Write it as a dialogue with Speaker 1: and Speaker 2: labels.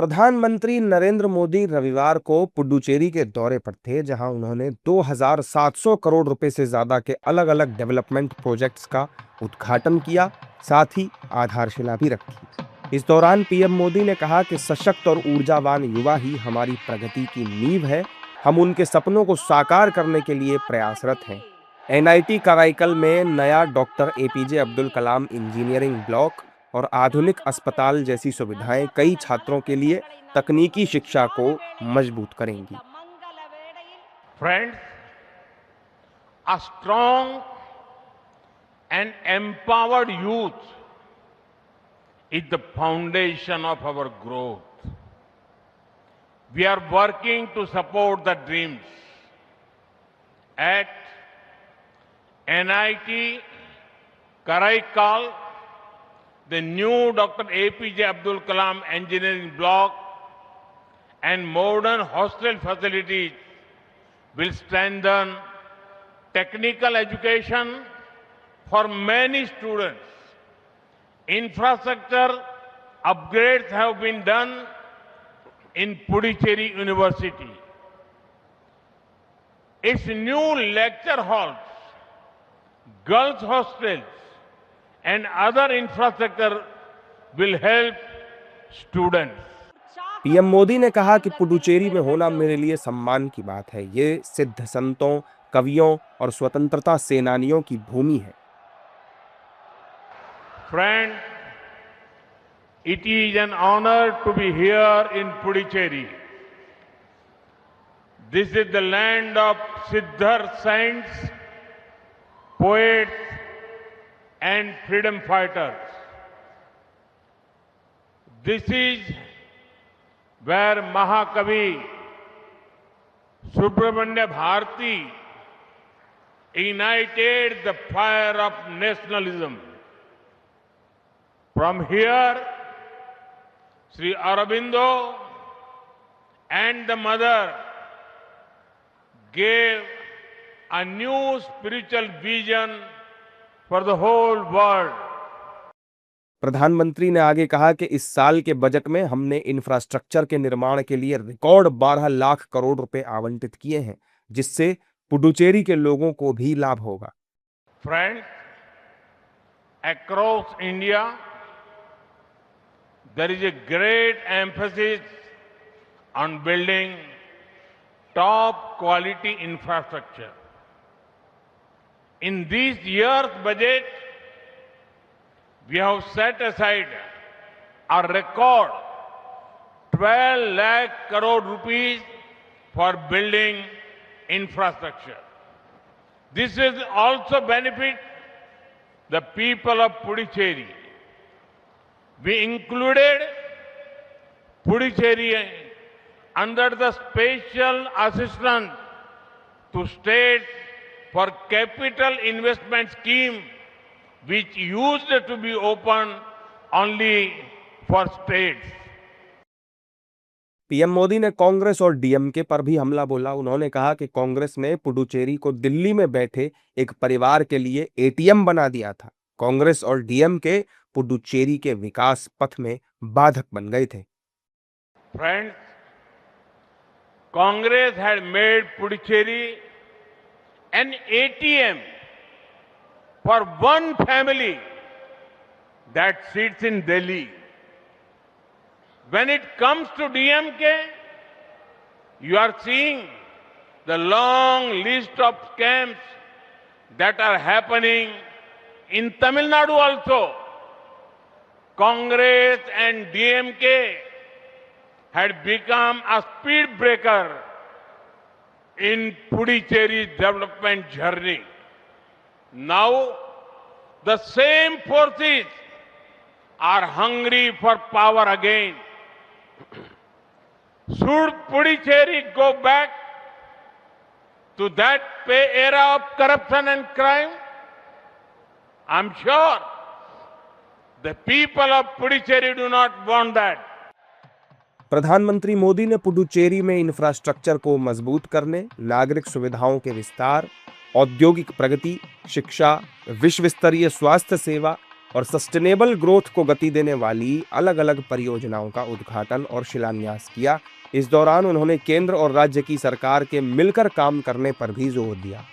Speaker 1: प्रधानमंत्री नरेंद्र मोदी रविवार को पुडुचेरी के दौरे पर थे, जहां उन्होंने 2,700 करोड़ रुपए से ज्यादा के अलग-अलग डेवलपमेंट प्रोजेक्ट्स का उद्घाटन किया, साथ ही आधारशिला भी रखी। इस दौरान पीएम मोदी ने कहा कि सशक्त और ऊर्जावान युवा ही हमारी प्रगति की नींव है। हम उनके सपनों को साकार करने के लिए प्रयासरत हैं। एनआईटी कराईकल में नया doctor APJ Abdul Kalam engineering block और आधुनिक अस्पताल जैसी सुविधाएं कई छात्रों के लिए तकनीकी शिक्षा को मजबूत करेंगी।
Speaker 2: Friends, a strong and empowered youth is the foundation of our growth. We are working to support the dreams. At NIT Karaikal, the new Dr. APJ Abdul Kalam Engineering Block and modern hostel facilities will strengthen technical education for many students. Infrastructure upgrades have been done in Puducherry University. Its new lecture halls, girls' hostels, and other infrastructure will help students.
Speaker 1: PM Modi ने कहा कि पुडुचेरी में होना मेरे लिए सम्मान की बात है। ये सिद्ध संतों, कवियों और स्वतंत्रता सेनानियों की भूमि है।
Speaker 2: Friend, it is an honor to be here in Puducherry. This is the land of Siddhar saints, poets, and freedom fighters. This is where Mahakavi Subramanya Bharati ignited the fire of nationalism. From here, Sri Aurobindo and the Mother gave a new spiritual vision for the whole world.
Speaker 1: प्रधानमंत्री ने आगे कहा कि इस साल के budget में हमने इंफ्रास्ट्रक्चर के निर्माण के लिए रिकॉर्ड 12 लाख करोड़ रुपए आवंटित किए हैं, जिससे पुडुचेरी के लोगों को भी लाभ होगा।
Speaker 2: Friends, across India, there is a great emphasis on building top quality infrastructure. In this year's budget, we have set aside a record 12 lakh crore rupees for building infrastructure. This will also benefit the people of Puducherry. We included Puducherry under the Special Assistance to States for Capital Investment Scheme, which used to be open only for states.
Speaker 1: PM Modi ने कांग्रेस और DMK पर भी हमला बोला। उन्होंने कहा कि कांग्रेस ने पुडुचेरी को दिल्ली में बैठे एक परिवार के लिए एटीएम बना दिया था। कांग्रेस और डीएमके पुडुचेरी के विकास पथ में बाधक बन गए थे।
Speaker 2: Friends, Congress had made Puducherry an ATM for one family that sits in Delhi. When it comes to DMK, you are seeing the long list of scams that are happening in Tamil Nadu also. Congress and DMK had become a speed breaker in Puducherry's development journey. Now, the same forces are hungry for power again. Should Puducherry go back to that era of corruption and crime? I'm sure the people of Puducherry do not want that.
Speaker 1: प्रधानमंत्री मोदी ने पुडुचेरी में infrastructure को मजबूत करने, नागरिक सुविधाओं के विस्तार, औद्योगिक प्रगति, शिक्षा, विश्व स्तरीय स्वास्थ्य सेवा और सस्टेनेबल ग्रोथ को गति देने वाली अलग अलग परियोजनाओं का उद्घाटन और शिलान्यास किया। इस दौरान उन्होंने केंद्र और राज्य की सरकार के मिलकर काम करने पर भी जोर दिया।